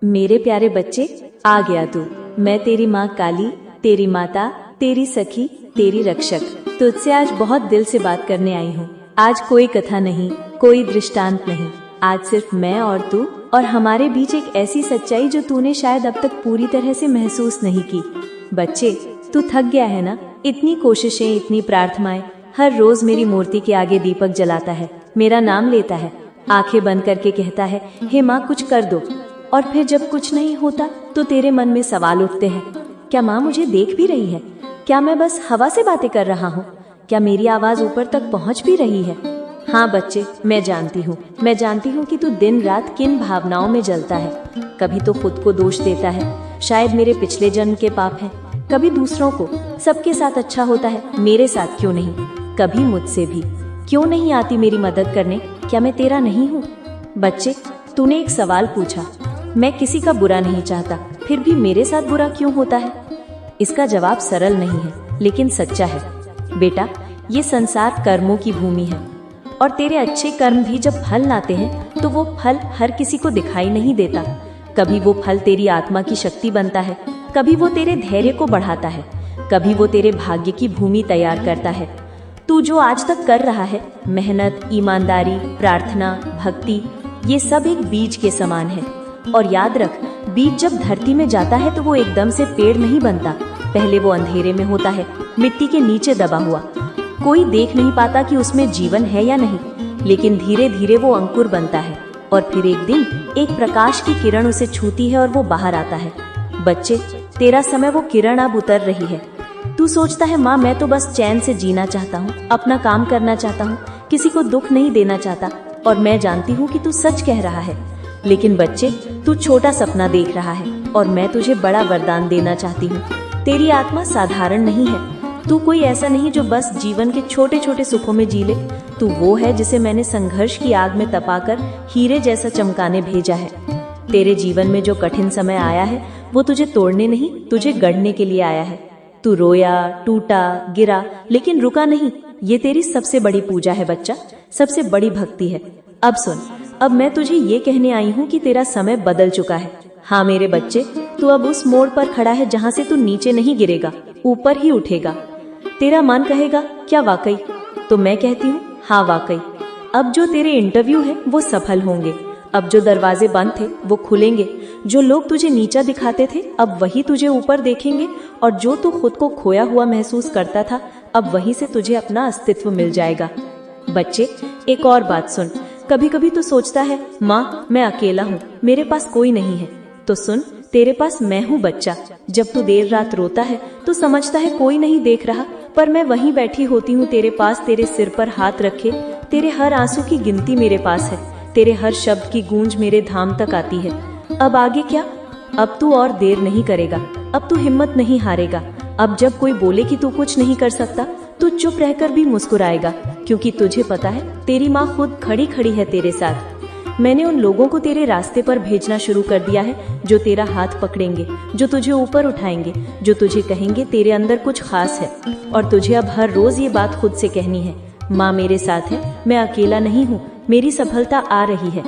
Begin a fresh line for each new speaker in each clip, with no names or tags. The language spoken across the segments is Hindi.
मेरे प्यारे बच्चे, आ गया तू। मैं तेरी माँ काली, तेरी माता, तेरी सखी, तेरी रक्षक। तुझसे आज बहुत दिल से बात करने आई हूँ। आज कोई कथा नहीं, कोई दृष्टांत नहीं। आज सिर्फ मैं और तू, और हमारे बीच एक ऐसी सच्चाई जो तूने शायद अब तक पूरी तरह से महसूस नहीं की। बच्चे, तू थक गया है ना? इतनी कोशिशें, इतनी प्रार्थनाएं। हर रोज मेरी मूर्ति के आगे दीपक जलाता है, मेरा नाम लेता है, आंखें बंद करके कहता है, हे माँ कुछ कर दो। और फिर जब कुछ नहीं होता तो तेरे मन में सवाल उठते हैं, क्या माँ मुझे देख भी रही है? क्या मैं बस हवा से बातें कर रहा हूँ? क्या मेरी आवाज ऊपर तक पहुँच भी रही है? हाँ बच्चे, मैं जानती हूँ कि तू दिन रात किन भावनाओं में जलता है। कभी तो खुद को दोष देता है, शायद मेरे पिछले जन्म के पाप हैं। कभी दूसरों को, सबके साथ अच्छा होता है, मेरे साथ क्यों नहीं? कभी मुझसे भी, क्यों नहीं आती मेरी मदद करने? क्या मैं तेरा नहीं हूँ? बच्चे, तूने एक सवाल पूछा, मैं किसी का बुरा नहीं चाहता, फिर भी मेरे साथ बुरा क्यों होता है? इसका जवाब सरल नहीं है, लेकिन सच्चा है। बेटा, ये संसार कर्मों की भूमि है, और तेरे अच्छे कर्म भी जब फल लाते हैं तो वो फल हर किसी को दिखाई नहीं देता। कभी वो फल तेरी आत्मा की शक्ति बनता है, कभी वो तेरे धैर्य को बढ़ाता है, कभी वो तेरे भाग्य की भूमि तैयार करता है। तू जो आज तक कर रहा है, मेहनत, ईमानदारी, प्रार्थना, भक्ति, ये सब एक बीज के समान है। और याद रख, बीज जब धरती में जाता है तो वो एकदम से पेड़ नहीं बनता। पहले वो अंधेरे में होता है, मिट्टी के नीचे दबा हुआ। कोई देख नहीं पाता कि उसमें जीवन है या नहीं, लेकिन धीरे धीरे वो अंकुर बनता है, और फिर एक दिन एक प्रकाश की किरण उसे छूती है और वो बाहर आता है। बच्चे, तेरा समय वो किरण अब उतर रही है। तू सोचता है, माँ मैं तो बस चैन से जीना चाहता हूँ, अपना काम करना चाहता हूँ, किसी को दुख नहीं देना चाहता। और मैं जानती हूँ कि तू सच कह रहा है, लेकिन बच्चे, तू छोटा सपना देख रहा है, और मैं तुझे बड़ा वरदान देना चाहती हूँ। तेरी आत्मा साधारण नहीं है। तू कोई ऐसा नहीं जो बस जीवन के छोटे छोटे सुखों में जी ले। तू वो है जिसे मैंने संघर्ष की आग में तपाकर हीरे जैसा चमकाने भेजा है। तेरे जीवन में जो कठिन समय आया है, वो तुझे तोड़ने नहीं, तुझे गढ़ने के लिए आया है। तू रोया, टूटा, गिरा, लेकिन रुका नहीं। ये तेरी सबसे बड़ी पूजा है बच्चा, सबसे बड़ी भक्ति है। अब सुन, अब मैं तुझे ये कहने आई हूँ कि तेरा समय बदल चुका है। हाँ मेरे बच्चे, तू अब उस मोड़ पर खड़ा है जहाँ से तू नीचे नहीं गिरेगा, ऊपर ही उठेगा। तेरा मन कहेगा, क्या वाकई? तो मैं कहती हूँ, हाँ वाकई। अब जो तेरे इंटरव्यू है वो सफल होंगे। अब जो दरवाजे बंद थे वो खुलेंगे। जो लोग तुझे नीचा दिखाते थे, अब वही तुझे ऊपर देखेंगे। और जो तू खुद को खोया हुआ महसूस करता था, अब वहीं से तुझे अपना अस्तित्व मिल जाएगा। बच्चे, एक और बात सुन। कभी कभी तू सोचता है, माँ मैं अकेला हूँ, मेरे पास कोई नहीं है। तो सुन, तेरे पास मैं हूँ बच्चा। जब तू देर रात रोता है तो समझता है कोई नहीं देख रहा, पर मैं वहीं बैठी होती हूँ तेरे पास, तेरे सिर पर हाथ रखे। तेरे हर आंसू की गिनती मेरे पास है, तेरे हर शब्द की गूंज मेरे धाम तक आती है। अब आगे क्या? अब तू और देर नहीं करेगा, अब तू हिम्मत नहीं हारेगा। अब जब कोई बोले कि तू कुछ नहीं कर सकता, तू चुप रहकर भी मुस्कुराएगा, क्योंकि तुझे पता है तेरी माँ खुद खड़ी खड़ी है तेरे साथ। मैंने उन लोगों को तेरे रास्ते पर भेजना शुरू कर दिया है जो तेरा हाथ पकड़ेंगे, जो तुझे ऊपर उठाएंगे, जो तुझे कहेंगे तेरे अंदर कुछ खास है। और तुझे अब हर रोज ये बात खुद से कहनी है, माँ मेरे साथ है, मैं अकेला नहीं हूँ, मेरी सफलता आ रही है।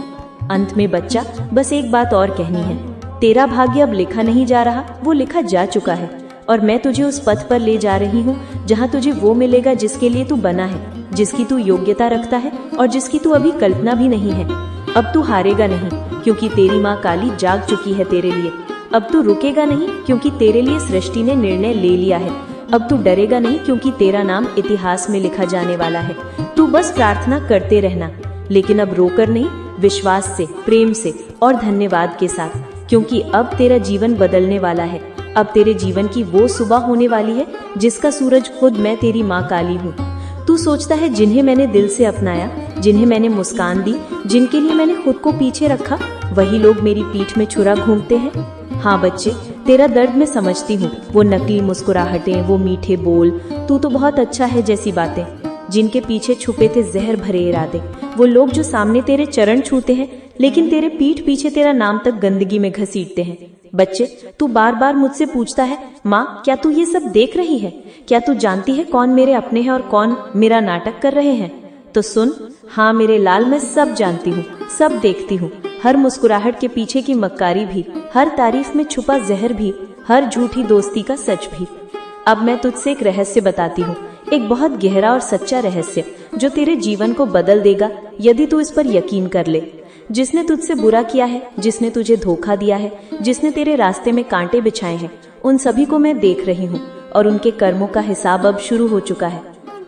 अंत में बच्चा, बस एक बात और कहनी है, तेरा भाग्य अब लिखा नहीं जा रहा, वो लिखा जा चुका है। और मैं तुझे उस पथ पर ले जा रही हूँ जहाँ तुझे वो मिलेगा जिसके लिए तू बना है, जिसकी तू योग्यता रखता है, और जिसकी तू अभी कल्पना भी नहीं है। अब तू हारेगा नहीं, क्योंकि तेरी माँ काली जाग चुकी है तेरे लिए। अब तू रुकेगा नहीं, क्योंकि तेरे लिए सृष्टि ने निर्णय ले लिया है। अब तू डरेगा नहीं, क्योंकि तेरा नाम इतिहास में लिखा जाने वाला है। तू बस प्रार्थना करते रहना, लेकिन अब रोकर नहीं, विश्वास से, प्रेम से और धन्यवाद के साथ, क्योंकि अब तेरा जीवन बदलने वाला है। अब तेरे जीवन की वो सुबह होने वाली है जिसका सूरज खुद मैं तेरी माँ काली हूँ। तू सोचता है, जिन्हें मैंने दिल से अपनाया, जिन्हें मैंने मुस्कान दी, जिनके लिए मैंने खुद को पीछे रखा, वही लोग मेरी पीठ में छुरा घूमते हैं। हाँ बच्चे, तेरा दर्द मैं समझती हूँ। वो नकली मुस्कुराहटें, वो मीठे बोल, तू तो बहुत अच्छा है जैसी बातें, जिनके पीछे छुपे थे जहर भरे इरादे। वो लोग जो सामने तेरे चरण छूते हैं, लेकिन तेरे पीठ पीछे तेरा नाम तक गंदगी में घसीटते हैं। बच्चे, तू बार बार मुझसे पूछता है, माँ क्या तू ये सब देख रही है? क्या तू जानती है कौन मेरे अपने हैं और कौन मेरा नाटक कर रहे हैं? तो सुन, हाँ मेरे लाल, मैं सब जानती हूँ, सब देखती हूँ, हर मुस्कुराहट के पीछे की मक्कारी भी, हर तारीफ में छुपा जहर भी, हर झूठी दोस्ती का सच भी। अब मैं तुझसे एक रहस्य बताती हूँ, एक बहुत गहरा और सच्चा रहस्य जो तेरे जीवन को बदल देगा यदि तू इस पर यकीन कर ले। जिसने तुझसे बुरा किया है, जिसने तुझे धोखा दिया है, जिसने तेरे रास्ते में कांटे बिछाए हैं, उन सभी को मैं देख रही हूँ और उनके कर्मों का हिसाब अब शुरू हो चुका है।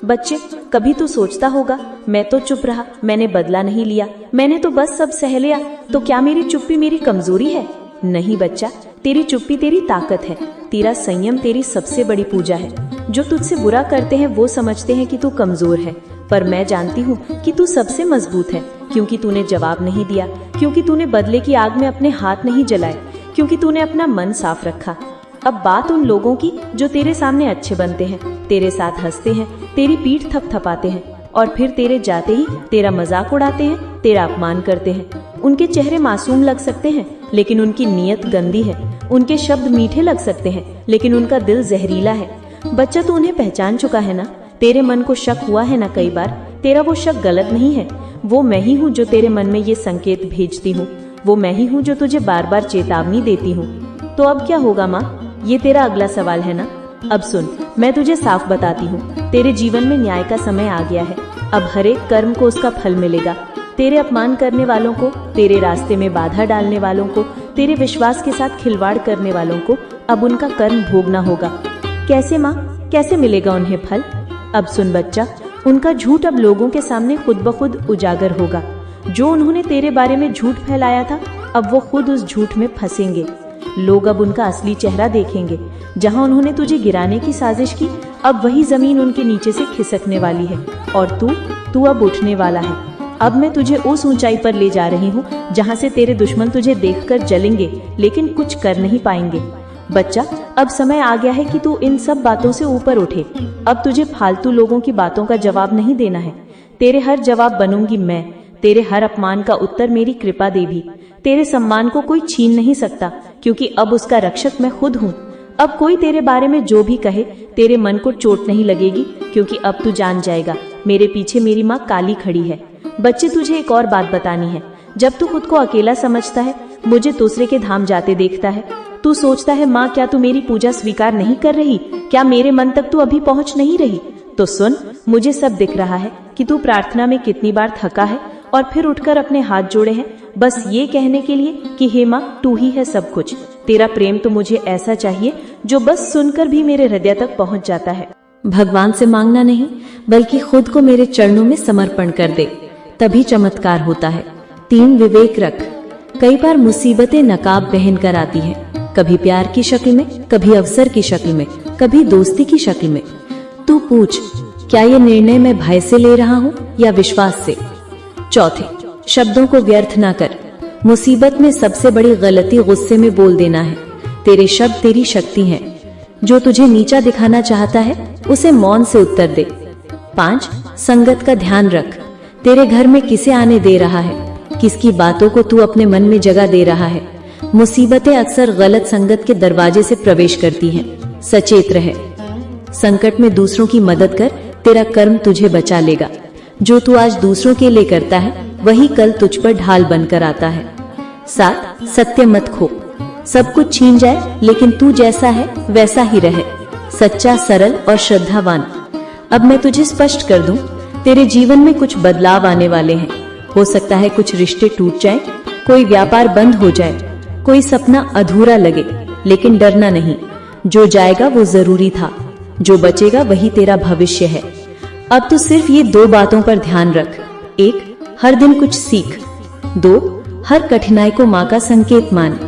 बच्चे, कभी तू सोचता होगा मैं तो चुप रहा, मैंने बदला नहीं लिया, मैंने तो बस सब सह लिया, तो क्या मेरी चुप्पी मेरी कमजोरी है? नहीं बच्चा, तेरी चुप्पी तेरी ताकत है, तेरा संयम तेरी सबसे बड़ी पूजा है। जो तुझसे बुरा करते हैं वो समझते हैं कि तू कमजोर है, पर मैं जानती हूँ कि तू सबसे मजबूत है, क्योंकि तूने जवाब नहीं दिया, क्योंकि तूने बदले की आग में अपने हाथ नहीं जलाए, क्योंकि तूने अपना मन साफ रखा। अब बात उन लोगों की जो तेरे सामने अच्छे बनते हैं, तेरे साथ हंसते हैं, तेरी पीठ थपथपाते हैं और फिर तेरे जाते ही तेरा मजाक उड़ाते हैं, तेरा अपमान करते हैं। उनके चेहरे मासूम लग सकते हैं लेकिन उनकी नीयत गंदी है, उनके शब्द मीठे लग सकते हैं लेकिन उनका दिल जहरीला है। बच्चा, तू उन्हें पहचान चुका है ना? तेरे मन को शक हुआ है ना कई बार? तेरा वो शक गलत नहीं है, वो मैं ही हूँ जो तेरे मन में ये संकेत भेजती हूँ, वो मैं ही हूँ जो तुझे बार बार चेतावनी देती हूँ। तो अब क्या होगा माँ? ये तेरा अगला सवाल है ना? अब सुन, मैं तुझे साफ बताती हूँ, तेरे जीवन में न्याय का समय आ गया है। अब हर एक कर्म को उसका फल मिलेगा। तेरे अपमान करने वालों को, तेरे रास्ते में बाधा डालने वालों को, तेरे विश्वास के साथ खिलवाड़ करने वालों को अब उनका कर्म भोगना होगा। कैसे माँ? कैसे मिलेगा उन्हें फल? अब सुन बच्चा, उनका झूठ अब लोगों के सामने खुद ब खुद उजागर होगा। जो उन्होंने तेरे बारे में झूठ फैलाया था, अब वो खुद उस झूठ में फंसेंगे। लोग अब उनका असली चेहरा देखेंगे। जहां उन्होंने तुझे गिराने की साजिश की, अब वही जमीन उनके नीचे से खिसकने वाली है और तू अब उठने वाला है। अब मैं तुझे उस ऊंचाई पर ले जा रही हूँ जहां से तेरे दुश्मन तुझे देखकर जलेंगे लेकिन कुछ कर नहीं पाएंगे। बच्चा, अब समय आ गया है कि तू इन सब बातों से ऊपर उठे। अब तुझे फालतू लोगों की बातों का जवाब नहीं देना है। तेरे हर जवाब बनूंगी मैं, तेरे हर अपमान का उत्तर मेरी कृपा देवी। तेरे सम्मान को कोई छीन नहीं सकता, क्योंकि अब उसका रक्षक मैं खुद हूँ। अब कोई तेरे बारे में जो भी कहे, तेरे मन को चोट नहीं लगेगी, क्योंकि अब तू जान जाएगा मेरे पीछे मेरी माँ काली खड़ी है। बच्चे, तुझे एक और बात बतानी है। जब तू खुद को अकेला समझता है, मुझे दूसरे के धाम जाते देखता है, तू सोचता है माँ क्या तू मेरी पूजा स्वीकार नहीं कर रही? क्या मेरे मन तक तू अभी पहुँच नहीं रही? तो सुन, मुझे सब दिख रहा है कि तू प्रार्थना में कितनी बार थका है और फिर उठकर अपने हाथ जोड़े हैं, बस ये कहने के लिए कि हे माँ, तू ही है सब कुछ। तेरा प्रेम तो मुझे ऐसा चाहिए जो बस सुनकर भी मेरे हृदय तक पहुँच जाता है। भगवान से मांगना नहीं, बल्कि खुद को मेरे चरणों में समर्पण कर दे, तभी चमत्कार होता है। 3 विवेक रख। कई बार मुसीबतें नकाब पहन कर आती हैं, कभी प्यार की शक्ल में, कभी अवसर की शक्ल में, कभी दोस्ती की शक्ल में। तू पूछ, क्या ये निर्णय मैं भय से ले रहा हूँ या विश्वास से? चौथे, शब्दों को व्यर्थ ना कर। मुसीबत में सबसे बड़ी गलती गुस्से में बोल देना है। तेरे शब्द तेरी शक्ति हैं। जो तुझे नीचा दिखाना चाहता है, उसे मौन से उत्तर दे। 5, संगत का ध्यान रख। तेरे घर में किसे आने दे रहा है, किसकी बातों को तू अपने मन में जगह दे रहा है। मुसीबतें अक्सर गलत संगत के दरवाजे से प्रवेश करती हैं। सचेत रहे। संकट में दूसरों की मदद कर, तेरा कर्म तुझे बचा लेगा। जो तू आज दूसरों के लिए करता है, वही कल तुझ पर ढाल बनकर आता है। 7, सत्य मत खो। सब कुछ छीन जाए लेकिन तू जैसा है वैसा ही रहे, सच्चा, सरल और श्रद्धावान। अब मैं तुझे स्पष्ट कर दूं, तेरे जीवन में कुछ बदलाव आने वाले हैं। हो सकता है कुछ रिश्ते टूट जाएं, कोई व्यापार बंद हो जाए, कोई सपना अधूरा लगे, लेकिन डरना नहीं। जो जाएगा वो जरूरी था, जो बचेगा वही तेरा भविष्य है। अब तो सिर्फ ये 2 बातों पर ध्यान रख। 1, हर दिन कुछ सीख। 2, हर कठिनाई को माँ का संकेत मान।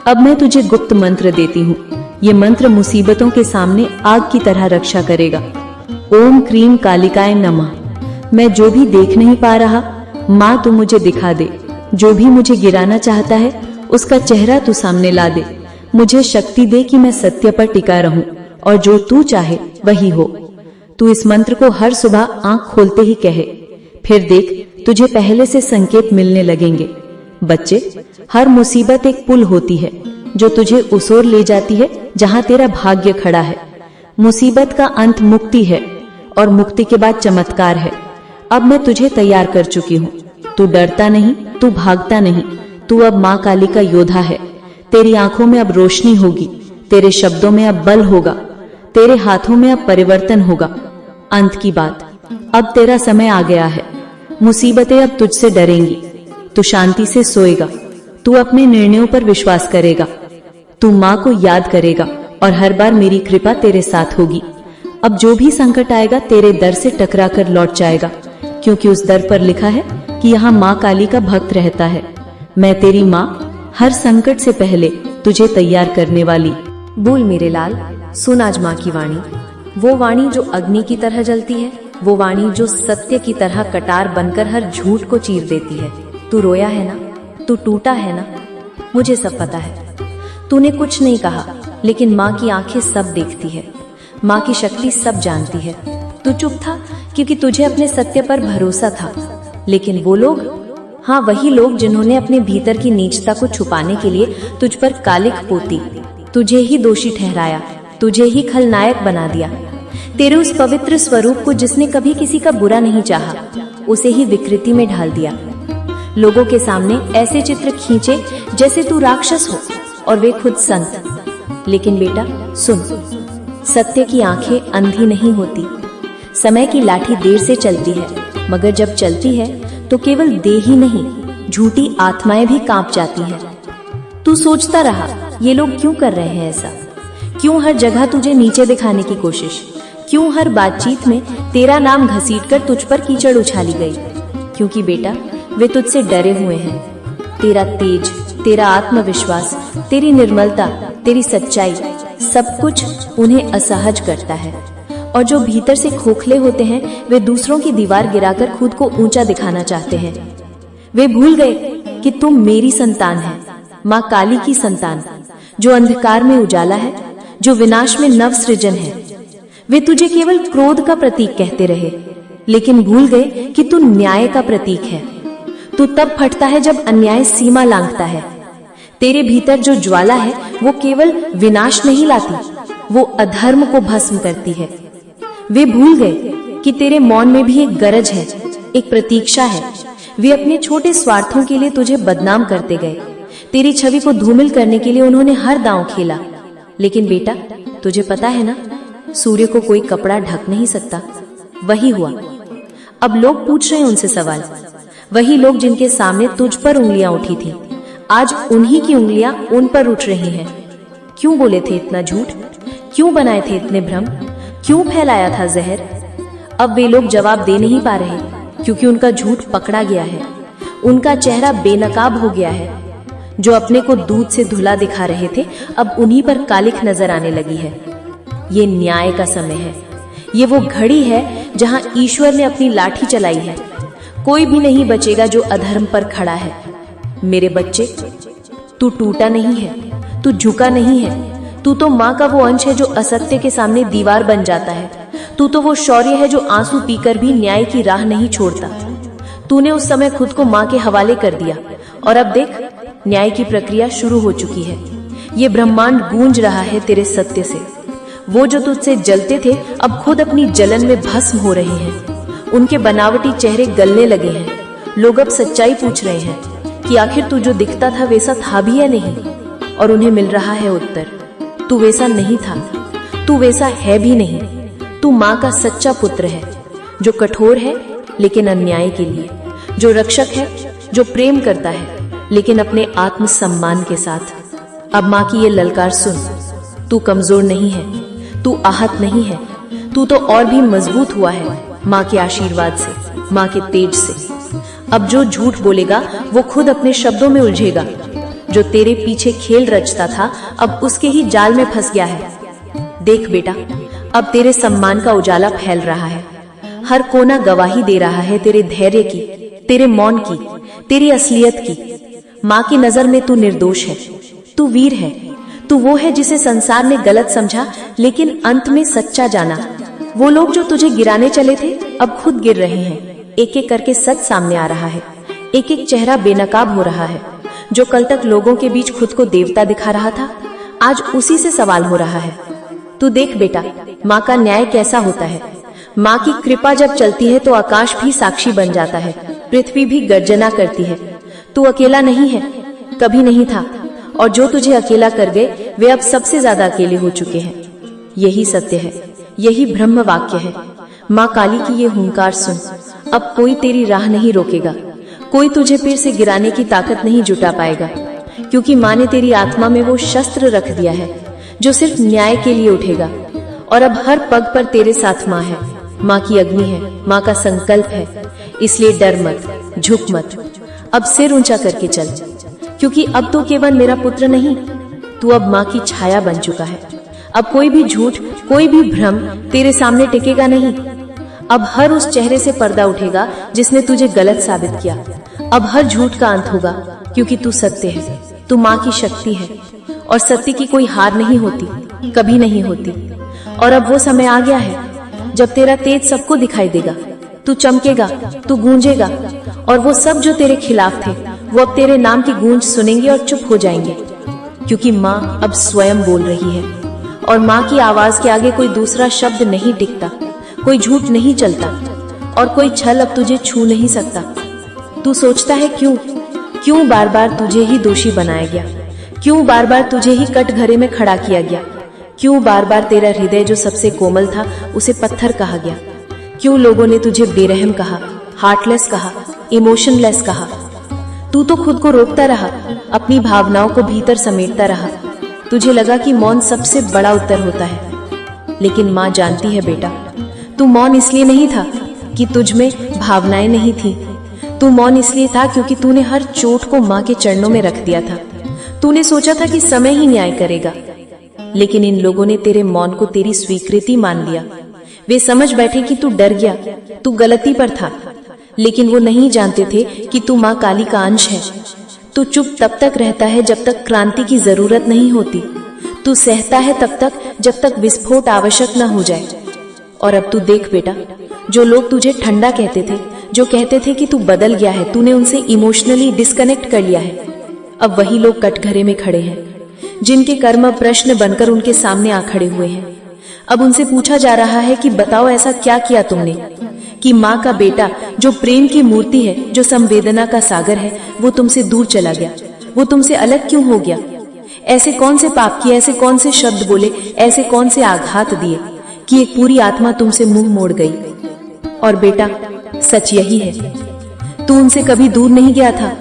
अब मैं तुझे गुप्त मंत्र देती हूँ। ये मंत्र मुसीबतों के सामने आग की तरह रक्षा करेगा। ओम क्रीम कालिकाय नमः। मैं जो भी देख नहीं पा रहा, माँ तू मुझे दिखा दे। जो भी मुझे गिराना चाहता है, उसका चेहरा तू सामने ला दे। मुझे शक्ति दे कि मैं सत्य पर टिका रहूं और जो तू चाहे वही हो। तू इस मंत्र को हर सुबह आंख खोलते ही कहे, फिर देख तुझे पहले से संकेत मिलने लगेंगे। बच्चे, हर मुसीबत एक पुल होती है जो तुझे उस ओर ले जाती है जहां तेरा भाग्य खड़ा है। मुसीबत का अंत मुक्ति है और मुक्ति के बाद चमत्कार है। अब मैं तुझे तैयार कर चुकी हूँ। तू डरता नहीं, तू भागता नहीं, तू अब माँ काली का योद्धा है। तेरी आंखों में अब रोशनी होगी, तेरे शब्दों में अब बल होगा, तेरे हाथों में अब परिवर्तन होगा। अंत की बात, अब तेरा समय आ गया है। मुसीबतें अब तुझसे डरेंगी, तू शांति से सोएगा, तू अपने निर्णयों पर विश्वास करेगा, तू माँ को याद करेगा और हर बार मेरी कृपा तेरे साथ होगी। अब जो भी संकट आएगा तेरे दर से टकरा कर लौट जाएगा, क्योंकि उस दर पर लिखा है कि यहाँ माँ काली का भक्त रहता है। मैं तेरी माँ, हर संकट से पहले तुझे तैयार करने वाली।
बोल मेरे लाल, सुन आज माँ की वाणी, वो वाणी जो अग्नि की तरह जलती है, वो वाणी जो सत्य की तरह कटार बनकर हर झूठ को चीर देती है। तू रोया है ना, तू टूटा है ना, मुझे सब पता है। तूने कुछ नहीं कहा, लेकिन माँ की आंखें सब देखती है, माँ की शक्ति सब जानती है। तू चुप था क्योंकि तुझे अपने सत्य पर भरोसा था, लेकिन वो लोग, हाँ वही लोग जिन्होंने अपने भीतर की नीचता को छुपाने के लिए तुझ पर कालिक पोती, तुझे ही दोषी ठहराया, तुझे ही खलनायक बना दिया। तेरे उस पवित्र स्वरूप को जिसने कभी किसी का बुरा नहीं चाहा, उसे ही विकृति में ढाल दिया। लोगों के सामने ऐसे चित्र खींचे जैसे तू राक्षस हो और वे खुद संत। लेकिन बेटा सुन, सत्य की आंखें अंधी नहीं होती। समय की लाठी देर से चलती है, मगर जब चलती है तो केवल देह ही नहीं, झूठी आत्माएं भी कांप जाती हैं। तू सोचता रहा ये लोग क्यों कर रहे हैं ऐसा, क्यों हर जगह तुझे नीचे दिखाने की कोशिश, क्यों हर बातचीत में तेरा नाम घसीटकर तुझ पर कीचड़ उछाली गई। क्योंकि बेटा वे तुझसे डरे हुए हैं। तेरा तेज, तेरा आत्मविश्वास, तेरी निर्मलता, तेरी सच्चाई, सब कुछ उन्हें असहज करता है। और जो भीतर से खोखले होते हैं वे दूसरों की दीवार गिराकर खुद को ऊंचा दिखाना चाहते हैं। वे भूल गए कि तुम मेरी संतान है, माँ काली की संतान, जो अंधकार में उजाला है, जो विनाश में नव सृजन है। वे तुझे केवल क्रोध का प्रतीक कहते रहे, लेकिन भूल गए कि तू न्याय का प्रतीक है। तू तब फटता है जब अन्याय सीमा लांघता है। तेरे भीतर जो ज्वाला है वो केवल विनाश नहीं लाती, वो अधर्म को भस्म करती है। वे भूल गए कि तेरे मौन में भी एक गरज है, एक प्रतीक्षा है। वे अपने छोटे स्वार्थों के लिए तुझे बदनाम करते गए, तेरी छवि को धूमिल करने के लिए उन्होंने हर दांव खेला। लेकिन बेटा तुझे पता है ना, सूर्य को कोई कपड़ा ढक नहीं सकता। वही हुआ। अब लोग पूछ रहे हैं उनसे सवाल, वही लोग जिनके सामने तुझ पर उंगलियां उठी थी, आज उन्हीं की उंगलियां उन पर उठ रही हैं। क्यों बोले थे इतना झूठ, क्यों बनाए थे इतने भ्रम, क्यों फैलाया था जहर। अब वे लोग जवाब दे नहीं पा रहे, क्योंकि उनका झूठ पकड़ा गया है, उनका चेहरा बेनकाब हो गया है। जो अपने को दूध से धुला दिखा रहे थे, अब उन्हीं पर कालिख नजर आने लगी है। ये न्याय का समय है, ये वो घड़ी है जहां ईश्वर ने अपनी लाठी चलाई है। कोई भी नहीं बचेगा जो अधर्म पर खड़ा है। मेरे बच्चे, तू टूटा नहीं है, तू झुका नहीं है। तू तो माँ का वो अंश है जो असत्य के सामने दीवार बन जाता है। तू तो वो शौर्य है जो आंसू पीकर भी न्याय की राह नहीं छोड़ता। तूने उस समय खुद को माँ के हवाले कर दिया, और अब देख न्याय की प्रक्रिया शुरू हो चुकी है। ये ब्रह्मांड गूंज रहा है तेरे सत्य से। वो जो तुझसे जलते थे अब खुद अपनी जलन में भस्म हो रहे हैं। उनके बनावटी चेहरे गलने लगे हैं। लोग अब सच्चाई पूछ रहे हैं कि आखिर तू जो दिखता था वैसा था भी या नहीं। और उन्हें मिल रहा है उत्तर, तू वैसा नहीं था, तू वैसा है भी नहीं। तू माँ का सच्चा पुत्र है, जो कठोर है लेकिन अन्याय के लिए, जो रक्षक है, जो प्रेम करता है लेकिन अपने आत्म सम्मान के साथ। अब माँ की ये ललकार सुन, तू कमजोर नहीं है, तू आहत नहीं है, तू तो और भी मजबूत हुआ है माँ के आशीर्वाद से, माँ के तेज से। अब जो झूठ बोलेगा वो खुद अपने शब्दों में उलझेगा। जो तेरे पीछे खेल रचता था अब उसके ही जाल में फंस गया है। देख बेटा, अब तेरे सम्मान का उजाला फैल रहा है। हर कोना गवाही दे रहा है तेरे धैर्य की, तेरे मौन की, तेरी असलियत की। माँ की नजर में तू निर्दोष है, तू वीर है, तू वो है जिसे संसार ने गलत समझा लेकिन अंत में सच्चा जाना। वो लोग जो तुझे गिराने चले थे अब खुद गिर रहे हैं। एक एक करके सच सामने आ रहा है, एक एक चेहरा बेनकाब हो रहा है। जो कल तक लोगों के बीच खुद को देवता दिखा रहा था, आज उसी से सवाल हो रहा है। तू देख बेटा, माँ का न्याय कैसा होता है। माँ की कृपा जब चलती है तो आकाश भी साक्षी बन जाता है, पृथ्वी भी गर्जना करती है। तू अकेला नहीं है, कभी नहीं था, और जो तुझे अकेला कर गए वे अब सबसे ज्यादा अकेले हो चुके हैं। यही सत्य है, यही ब्रह्म वाक्य है। माँ काली की ये हुंकार सुन, अब कोई तेरी राह नहीं रोकेगा, कोई तुझे फिर से गिराने की ताकत नहीं जुटा पाएगा, क्योंकि माँ ने तेरी आत्मा में वो शस्त्र रख दिया है जो सिर्फ न्याय के लिए उठेगा। और अब हर पग पर तेरे साथ माँ है, माँ की अग्नि है, माँ का संकल्प है। इसलिए डर मत, झुक मत, अब सिर ऊंचा करके चल, क्योंकि अब तो केवल मेरा पुत्र नहीं, तू अब माँ की छाया बन चुका है। अब कोई भी झूठ, कोई भी भ्रम तेरे सामने टिकेगा नहीं। अब हर उस चेहरे से पर्दा उठेगा जिसने तुझे गलत साबित किया। अब हर झूठ का अंत होगा, क्योंकि तू सत्य है, तू माँ की शक्ति है, और सत्य की कोई हार नहीं होती, कभी नहीं होती। और अब वो समय आ गया है जब तेरा तेज सबको दिखाई देगा, तू चमकेगा, तू गूंजेगा, और वो सब जो तेरे खिलाफ थे वो अब तेरे नाम की गूंज सुनेंगे और चुप हो जाएंगे, क्योंकि माँ अब स्वयं बोल रही है। और माँ की आवाज के आगे कोई दूसरा शब्द नहीं टिकता, कोई झूठ नहीं चलता, और कोई छल अब तुझे छू नहीं सकता। तू सोचता है क्यों बार बार तुझे ही दोषी बनाया गया, क्यों बार बार तुझे ही कटघरे में खड़ा किया गया, क्यों बार बार तेरा हृदय जो सबसे कोमल था उसे पत्थर कहा गया, क्यों लोगों ने तुझे बेरहम कहा, हार्टलेस कहा, इमोशनलेस कहा। तू तो खुद को रोकता रहा, अपनी भावनाओं को भीतर समेटता रहा। तुझे लगा कि मौन सबसे बड़ा उत्तर होता है, लेकिन माँ जानती है बेटा, तू मौन इसलिए नहीं था कि तुझ में भावनाएं नहीं थी, तू मौन इसलिए था क्योंकि तूने हर चोट को माँ के चरणों में रख दिया था। तूने सोचा था कि समय ही न्याय करेगा, लेकिन इन लोगों ने तेरे मौन को तेरी स्वीकृति मान लिया। वे समझ बैठे कि तू डर गया, तू गलती पर था, लेकिन वो नहीं जानते थे कि तू माँ काली का अंश है। तू चुप तब तक रहता है जब तक क्रांति की जरूरत नहीं होती, तू सहता है तब तक जब तक विस्फोट आवश्यक न हो जाए। और अब तू देख बेटा, जो लोग तुझे ठंडा कहते थे, जो कहते थे कि तू बदल गया है, तूने उनसे इमोशनली डिस्कनेक्ट कर लिया है। अब वही लोग कटघरे में खड़े हैं, जिनके कर्म प्रश्न बनकर उनके सामने आ खड़े हुए हैं। अब उनसे पूछा जा रहा है कि बताओ ऐसा क्या किया तुमने कि माँ का बेटा जो प्रेम की मूर्ति है, जो संवेदना का सागर है, वो तुमसे दूर चला गया, वो तुमसे अलग क्यों हो गया? ऐसे कौन से पाप किए, ऐसे कौन से शब्द बोले, ऐसे कौन से आघात दिए कि एक पूरी आत्मा तुमसे मुंह मोड़ गई? और बेटा सच यही है, तू उनसे कभी दूर नहीं गया था,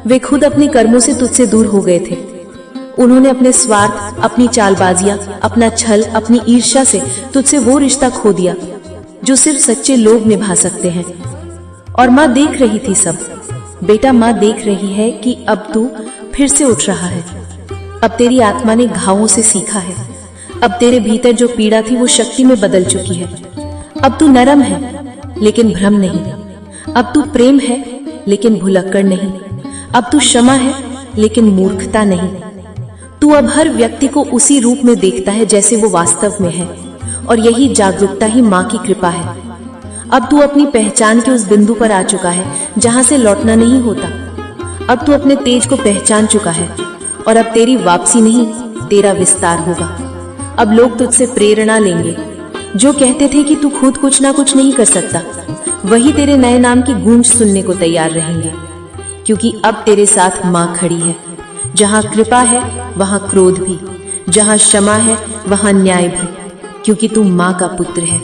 वे खुद अपने कर्मों से तुझसे दूर हो गए थे। उन्होंने अपने स्वार्थ, अपनी चालबाजियां, अपना छल, अपनी ईर्ष्या से तुझसे वो रिश्ता खो दिया जो सिर्फ सच्चे लोग निभा सकते हैं। और माँ देख रही थी सब। बेटा माँ देख रही है कि अब तू फिर से उठ रहा है। अब तेरी आत्मा ने घावों से सीखा है। अब तेरे भीतर जो पीड़ा थी वो शक्ति में बदल चुकी है। अब तू नरम है लेकिन भ्रम नहीं। अब तू प्रेम है लेकिन भुलक्कड़ नहीं। अब तू क्षमा है लेकिन मूर्खता नहीं। तू अब हर व्यक्ति को उसी रूप में देखता है जैसे वो वास्तव में है, और यही जागरूकता ही माँ की कृपा है। अब तू अपनी पहचान के उस बिंदु पर आ चुका है जहां से लौटना नहीं होता। अब तू अपने तेज को पहचान चुका है, और अब तेरी वापसी नहीं, तेरा विस्तार होगा। अब लोग तुझसे प्रेरणा लेंगे। जो कहते थे कि तू खुद कुछ ना कुछ नहीं कर सकता, वही तेरे नए नाम की गूंज सुनने को तैयार रहेंगे, क्योंकि अब तेरे साथ माँ खड़ी है। जहाँ कृपा है वहाँ क्रोध भी, जहाँ क्षमा है वहाँ न्याय भी, क्योंकि तू माँ का पुत्र है।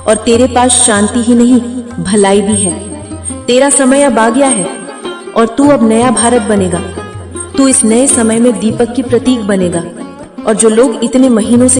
और तेरे पास शांति ही नहीं, भलाई भी है। तेरा समय अब आ गया है, और तू अब नया भारत बनेगा। तू इस नए समय में दीपक की प्रतीक बनेगा। और जो लोग इतने महीनों से